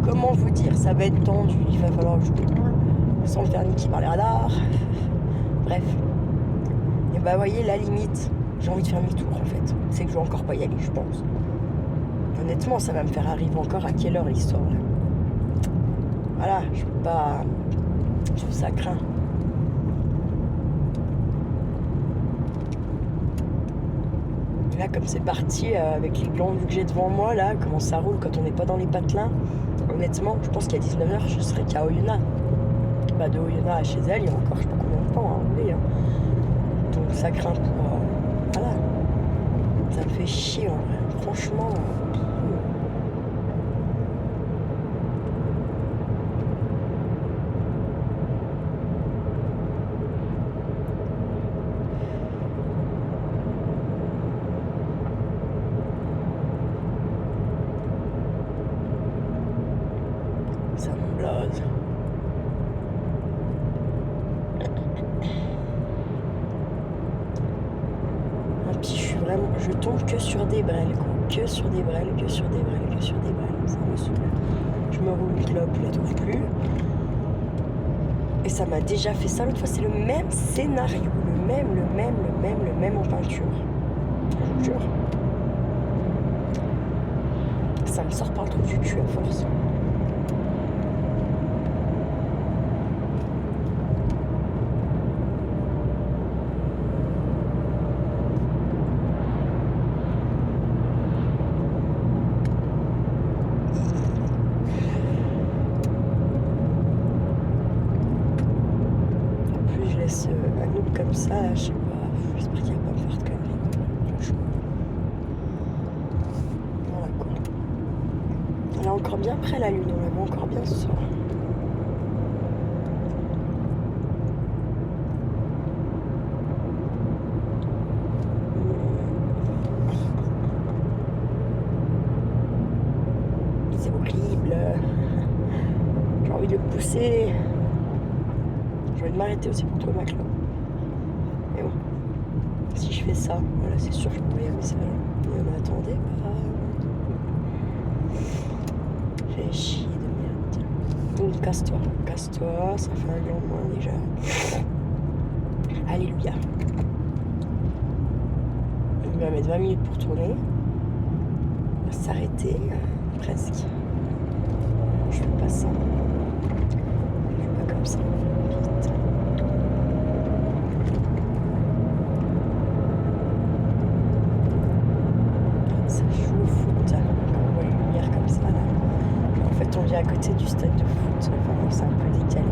comment vous dire, ça va être tendu, il va falloir que je roule sans me faire niquer par les radars. Bref. Et bah voyez la limite. J'ai envie de faire demi-tour en fait. C'est que je vais encore pas y aller, je pense. Honnêtement, ça va me faire arriver encore à quelle heure l'histoire là. Voilà, je peux pas. Je trouve ça craint. Et là, comme c'est parti avec les glands que j'ai devant moi, là, comment ça roule quand on n'est pas dans les patelins. Honnêtement, je pense qu'à 19h, je serai qu'à Oyonnax. Bah, de Oyonnax à chez elle, il y a encore je sais pas combien de temps à rouler. Hein. Donc ça craint pour. Voilà. Ça me fait chier en vrai. Franchement. Ça me blase. Et puis je tombe que sur des brels, quoi. Que sur des brels. Ça me saoule. Je me roule une clope, je la trouve plus. Et ça m'a déjà fait ça l'autre fois, c'est le même scénario, le même en peinture. Je vous jure. Ça me sort pas un truc du cul à force. Un noob comme ça, je sais pas, j'espère qu'il va pas me faire de conneries, franchement. Voilà quoi. Elle est encore bien près la lune, on la voit encore bien ce soir. C'est horrible. J'ai envie de le pousser. Je vais m'arrêter aussi pour trouver ma clope. Mais bon, si je fais ça, voilà, c'est sûr que je peux envoyer un message. Mais attendez pas. J'ai chier de merde. Donc casse-toi, ça fait un grand moins déjà. Alléluia. On va mettre 20 minutes pour tourner. On va s'arrêter, presque. Je fais pas ça. Je fais pas comme ça. On vient à côté du stade de foot, enfin, c'est un peu décalé.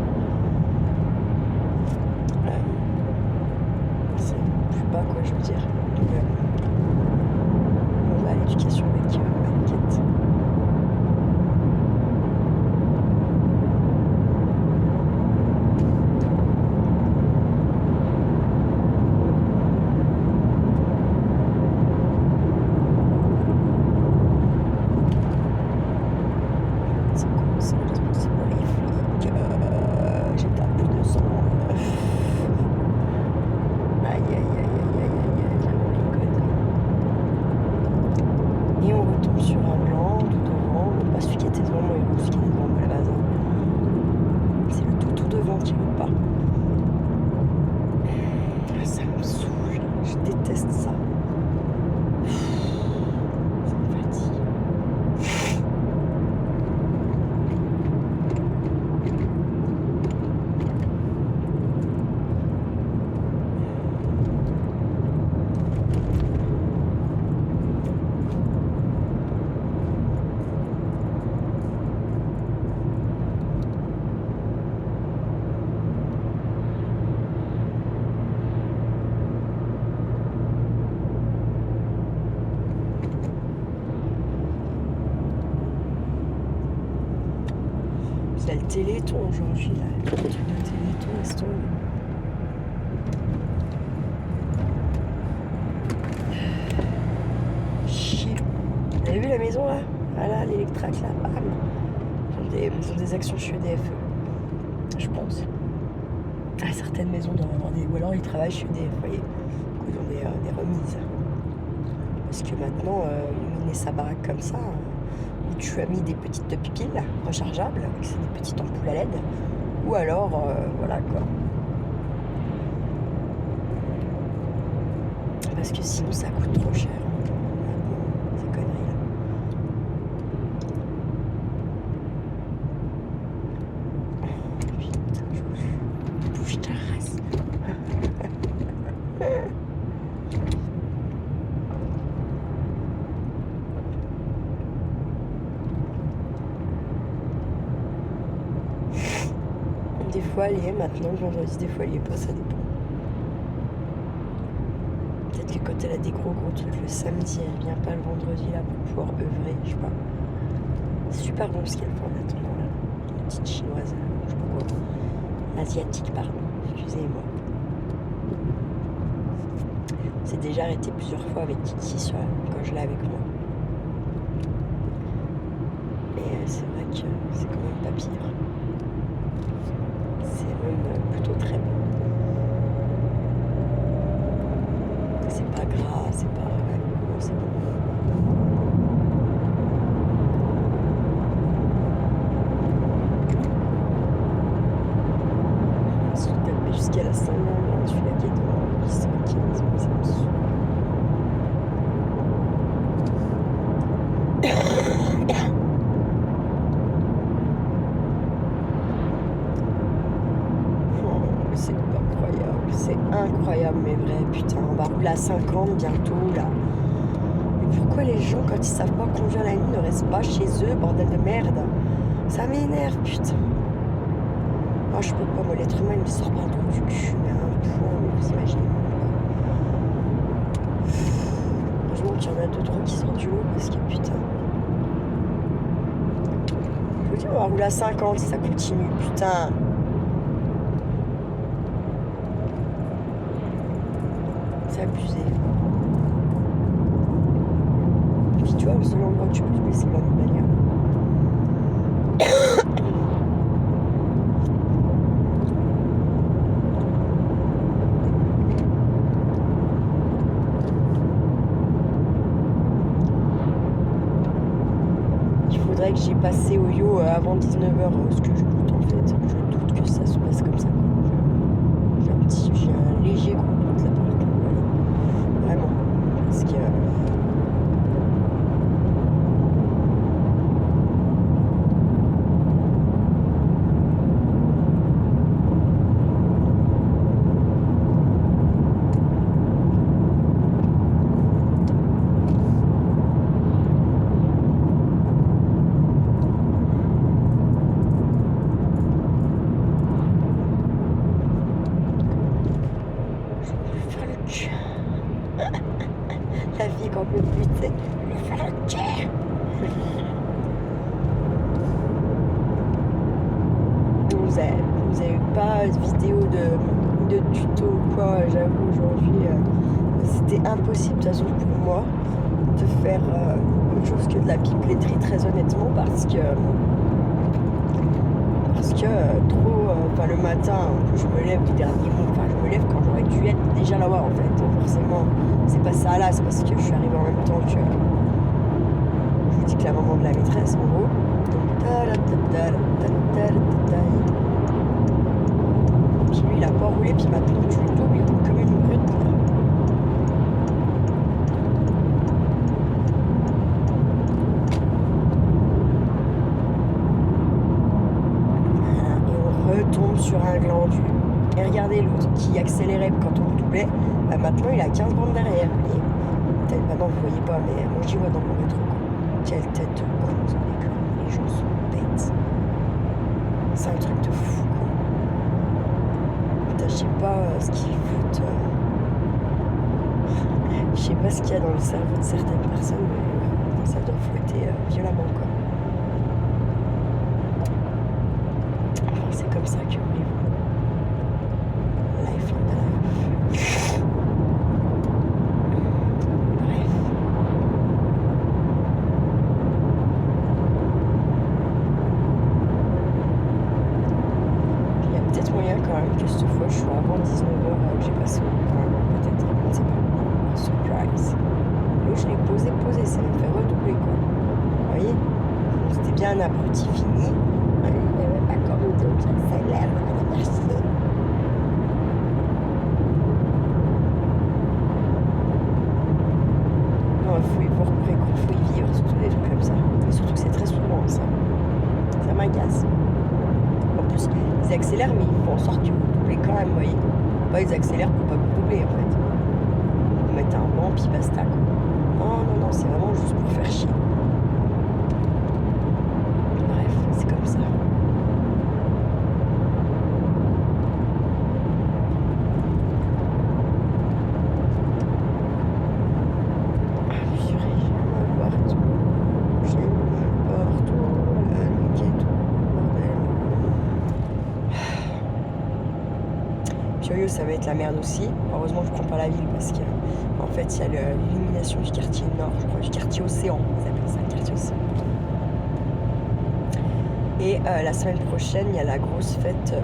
C'est plus bas quoi, je veux dire. Donc, on va à l'éducation avec Anquette. Téléthon aujourd'hui, là. Le truc de Téléthon, laisse tomber. Chier. Vous avez vu la maison là? Voilà, l'électrac là, bam. Ils ont des actions chez EDF, je pense. Ah, certaines maisons doivent avoir des. Ou alors ils travaillent chez EDF, vous voyez. Ils ont des remises. Parce que maintenant, illuminer sa baraque comme ça, où tu as mis des petites piles rechargeables, c'est des petites ampoules à LED. Ou alors, voilà quoi. Parce que sinon ça coûte trop cher. Maintenant, ces conneries là. Putain, je bouge ta race. Des fois elle y est maintenant, le vendredi, des fois elle y est pas, ça dépend. Peut-être que quand elle a des gros trucs le samedi, elle vient pas le vendredi là pour pouvoir œuvrer, je sais pas. C'est super bon ce qu'elle fait en attendant là. Une petite chinoise, je sais pas quoi. Asiatique, pardon, excusez-moi. C'est déjà arrêté plusieurs fois avec Kiki quand je l'ai avec moi. Et c'est vrai que c'est quand même pas pire. C'est même plutôt très bon. C'est pas gras, c'est pas... Ouais, non, c'est bon. Ensuite, taper jusqu'à la Saint-Marin, celui-là qui est devant 815, mais ça me saoule. C'est incroyable, mais vrai, putain, on va rouler à 50 bientôt, là. Mais pourquoi les gens, quand ils savent pas conduire la nuit, ne restent pas chez eux, bordel de merde? Ça m'énerve, putain. Moi, je peux pas, moi, l'être humain, il me sort par le trou du cul, mais à un point, mais vous imaginez pas. Heureusement qu'il y en a 2-3 qui sortent du lot, parce que, putain... Je vous dis, on va rouler à 50 si ça continue, putain. C'est abusé. Et puis tu vois, le seul endroit où tu peux te laisser la bagnole. Il faudrait que j'y passé au yo avant 19h, ce que je doute en fait. Je doute que ça se passe comme ça. J'ai un léger gros doute là par contre. Vraiment. Parce que... La vie qu'on peut plus, c'est le faire le cœur. Vous avez pas de vidéo de tuto ou quoi, j'avoue aujourd'hui c'était impossible de toute façon pour moi de faire autre chose que de la pipelerie très honnêtement parce que trop enfin le matin je me lève du dernier moment, enfin je me lève quand j'aurais dû être déjà là-bas en fait, forcément c'est pas ça là, c'est parce que je suis arrivée en même temps que je vous dis que la maman de la maîtresse en gros. Puis lui il a pas roulé, puis maintenant tu le doubles, il roule comme une brute là. Tombe sur un glandu. Et regardez l'autre qui accélérait quand on le doublait, maintenant il a 15 bandes derrière. Et maintenant vous voyez pas, mais moi j'y vois dans mon rétro. Quelle tête de con, les gens sont bêtes. C'est un truc de fou quoi. Putain, je sais pas ce qu'ils foutent. Je sais pas ce qu'il y a dans le cerveau de certaines personnes, mais ça doit flotter violemment quoi. c'est comme ça que voulez-vous. Life on the life. Bref. Il y a peut-être moyen quand même que cette fois je sois avant 19h que j'ai passé au point. Peut-être, je ne sais pas. Surprise. L'eau, je l'ai posé, ça me fait redoubler quoi. Vous voyez? C'était bien un abruti fini. Il n'y avait pas comme une ça a l'air, merci. Non, il faut y vivre, surtout des trucs comme ça. Et surtout que c'est très souvent ça. Ça m'agace. En plus, ils accélèrent, mais ils font en sorte que vous doublez quand même, vous voyez. Pas ils accélèrent pour pas vous doubler en fait. Vous mettez un banc, puis basta quoi. Non, c'est vraiment juste pour faire chier. Bref, c'est comme ça. Pioyo, ça va être la merde aussi. Heureusement, je prends pas la ville parce que en fait, il y a l'illumination du quartier nord, je crois, du quartier océan. Ils appellent ça le quartier océan. Et la semaine prochaine, il y a la grosse fête.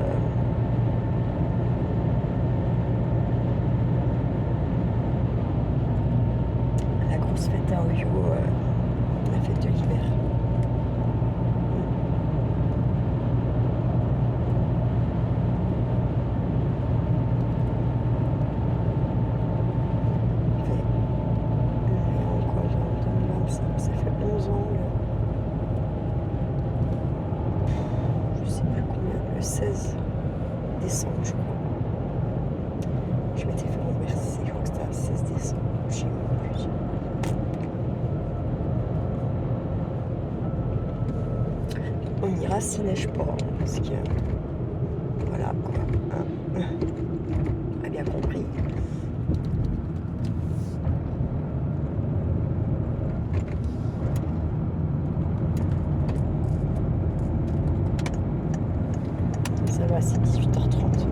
La grosse fête à Oyo, la fête de l'hiver. Ça fait 11 ans, je sais plus combien, le 16 décembre, je crois. Je m'étais fait renverser, je crois que c'était le 16 décembre, je sais plus. On ira s'il neige pas, parce que voilà quoi. Hein. On a bien compris. Ça va, c'est 18h30.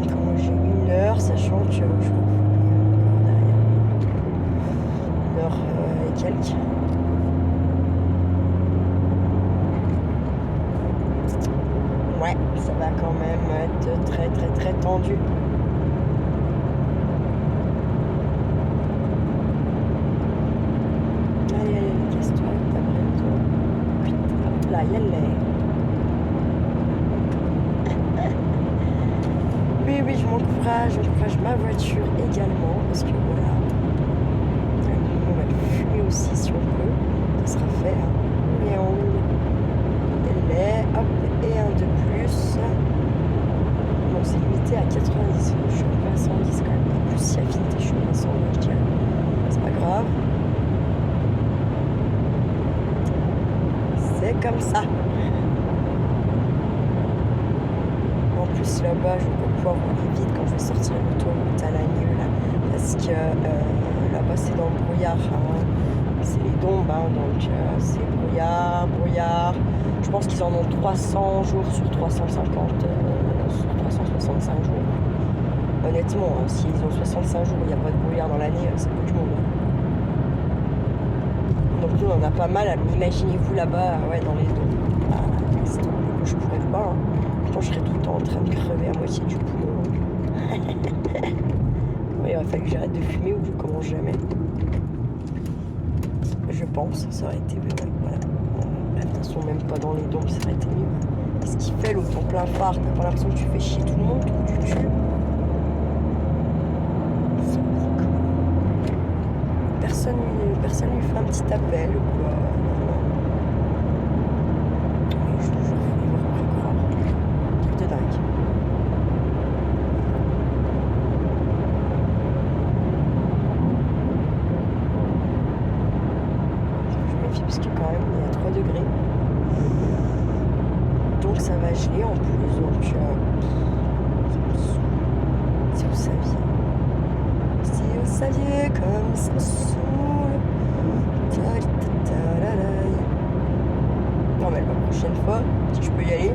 Et quand j'ai 1 heure, sachant que je crois qu'il y a encore derrière 1 heure et quelques. Ouais, ça va quand même être très très très tendu. Allez, casse-toi avec ta brette. Putain, hop là, y allait. Oui, je m'encourage ma voiture également, parce que voilà, on va le fumer aussi si on peut, ça sera fait. Et on est, hop, et un de plus. Bon, c'est limité à 90, je suis pas à 110 quand même, en plus si affinité, je suis à 100, je dirais. C'est pas grave. C'est comme ça. En plus là-bas, je vais pouvoir rouler vite quand je vais sortir l'autoroute à la nuit là, parce que là-bas c'est dans le brouillard, hein. C'est les Dombes, hein, donc c'est brouillard. Je pense qu'ils en ont 300 jours sur 350, sur 365 jours. Honnêtement, hein, s'ils ont 65 jours où il n'y a pas de brouillard dans l'année, c'est pas du monde. Hein. Donc nous on en a pas mal, imaginez-vous là-bas, ouais, dans les Dombes. Ah, je pourrais pas. Hein. Je serais tout le temps en train de crever à moitié du poumon. Ouais, il aurait fallu que j'arrête de fumer ou que je commence jamais. Je pense, ça aurait été mieux. Voilà. De toute façon, même pas dans les Dombes, ça aurait été mieux. Qu'est-ce qu'il fait l'autre en plein phare? T'as pas l'impression que tu fais chier tout le monde, tout du cul? Personne lui fait un petit appel ou quoi? Je te jure, faut y voir croire. De dingue. Je me méfie parce que quand même il y a 3 degrés. Donc ça va geler en plus. Donc si vous saviez. Si vous saviez comme ça me saoule. quand même la prochaine fois, si je peux y aller,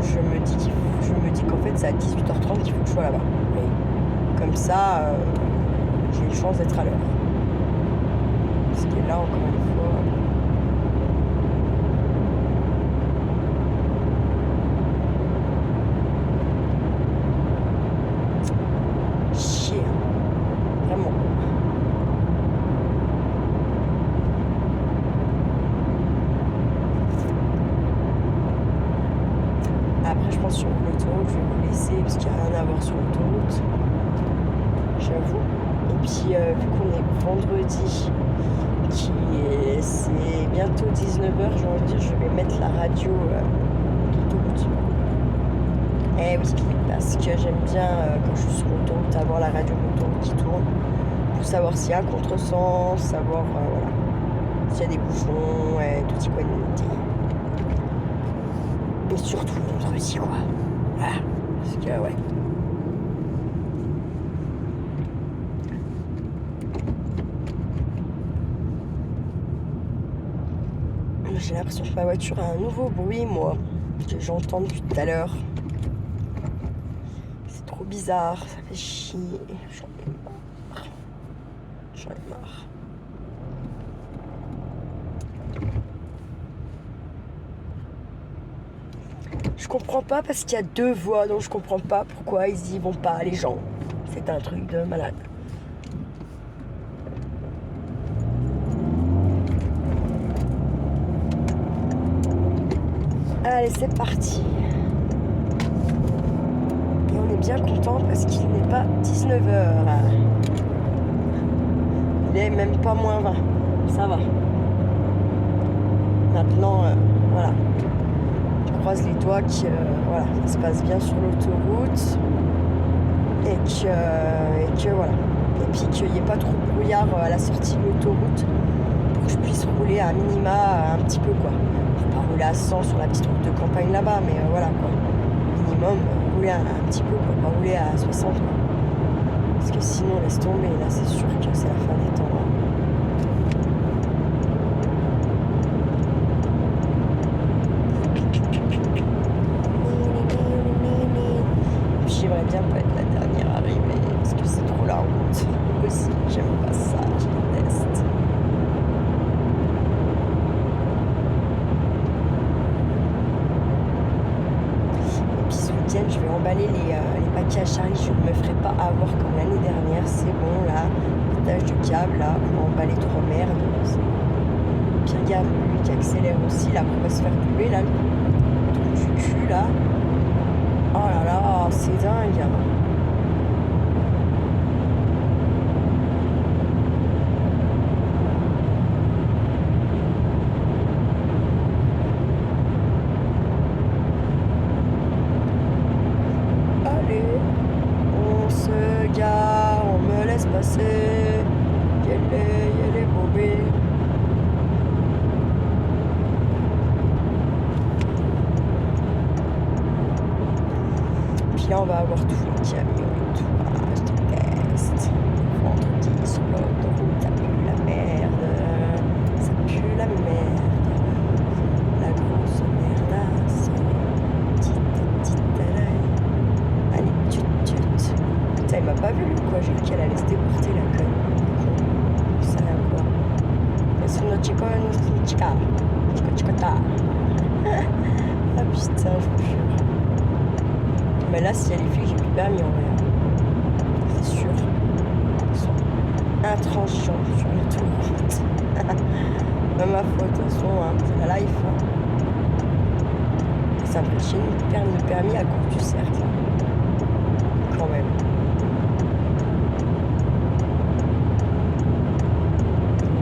je me dis qu'en fait c'est à 18h30 qu'il faut que je sois là-bas. Et comme ça, j'ai une chance d'être à l'heure. Parce que là, encore une fois... chier. Vraiment. Après, je pense sur l'autoroute, je vais vous laisser parce qu'il n'y a rien à voir sur l'autoroute. J'avoue. Et puis, vu qu'on est vendredi, c'est bientôt 19h, j'ai envie de dire, je vais mettre la radio l'autoroute. Eh oui, parce que j'aime bien, quand je suis sur l'autoroute, avoir la radio de l'autoroute qui tourne pour savoir s'il y a un contresens, savoir voilà, s'il y a des bouchons, tout y quoi de noter. Et surtout le vendredi, quoi. Voilà. Parce que, ouais. J'ai l'impression que ma voiture a un nouveau bruit, moi, que j'entends depuis tout à l'heure. C'est trop bizarre, ça fait chier. J'en ai marre. Je comprends pas parce qu'il y a 2 voies, donc je comprends pas pourquoi ils y vont pas, les gens. C'est un truc de malade. Allez, c'est parti. Et on est bien content parce qu'il n'est pas 19h. Il est même pas moins 20. Ça va. Maintenant, voilà. Je croise les doigts que voilà, ça se passe bien sur l'autoroute. Et que voilà. Et puis qu'il n'y ait pas trop de brouillard à la sortie de l'autoroute pour que je puisse rouler à minima un petit peu, quoi. Pas rouler à 100 sur la petite route de campagne là-bas, mais voilà, quoi. Minimum, rouler un petit peu, quoi. Pas rouler à 60, quoi. Parce que sinon, laisse tomber. Là, c'est sûr que c'est la fin des temps. Hein. J'aimerais bien pas être la dernière arrivée, parce que c'est trop la honte. Aussi, j'aime pas ça, je déteste. Je vais emballer les paquets à Charlie, je ne me ferai pas avoir comme l'année dernière, c'est bon là, l'étage de câble là, pour emballer 3 merdes. Puis regarde lui qui accélère aussi là pour pas se faire doubler là, le trou du cul là. Oh là là, c'est dingue. On me laisse passer. Elle est bobée. Puis là, on va avoir tous les camions et tout. Ah, je déteste. Vendredi sur l'autoroute, ça pue la merde. Ça pue la merde. La grosse merdasse. Allez, tut. Putain, il m'a pas vu, lui, quoi. J'ai dit qu'elle allait se déporter, la conne. Ça va quoi. C'est notre chica. Chica. Ah putain, je vous jure. Mais là, si elle est flic, j'ai plus de permis en vrai. C'est sûr. Ils sont intransigeants sur l'autoroute. Pas ma faute, de toute façon, hein. C'est la life. Hein. Ça me fait chier de perdre le permis à cause du cercle. Quand même.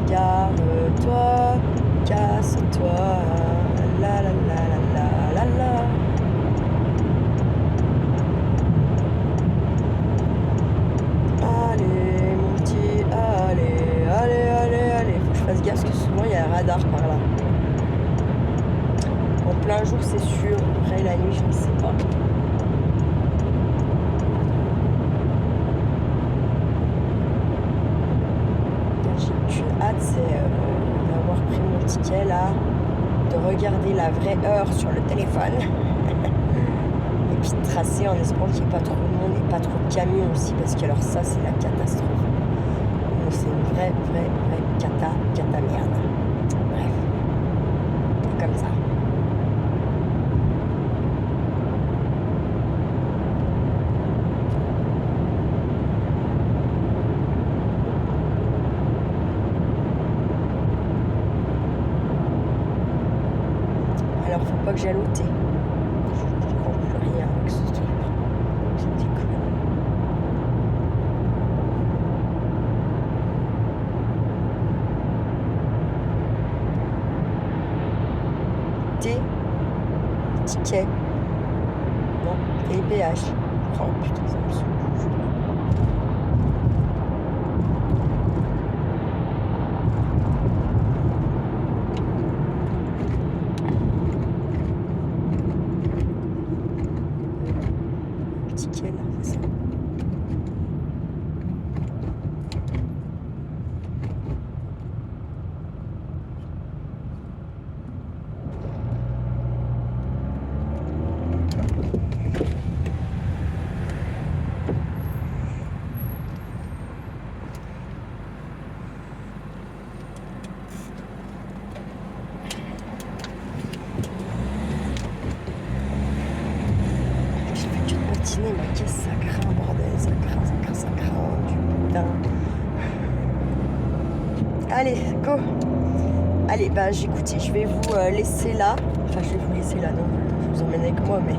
Gare-toi, casse-toi, la la la la la la. Allez mon petit, allez. Faut que je fasse gaffe parce que souvent il y a un radar par là. En plein jour c'est sûr, après la nuit je ne sais pas. J'ai qu'une hâte, c'est d'avoir pris mon ticket là, de regarder la vraie heure sur le téléphone. Et puis de tracer en espérant qu'il n'y ait pas trop de monde et pas trop de camions aussi, parce que alors ça, c'est la catastrophe. C'est une vraie cata merde. Bref, c'est comme ça. Alors, faut pas que j'aille au thé. Je comprends plus rien avec ce truc. C'est dégueu. Thé, ticket. Non, et péage. Oh putain, ça me saoule. Ticket là, c'est ça. Ma caisse, ça craint, bordel, ça craint, du putain. Allez, go. Allez, bah j'écoute, je vais vous laisser là. Enfin, je vais vous laisser là, non, je vous emmène avec moi, mais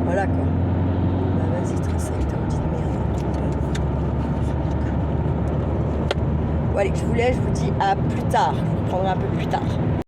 voilà quoi. Bah vas-y, trace avec ta petite merde. Bon, allez, je vous laisse, je vous dis à plus tard. Je vous reprendrai un peu plus tard.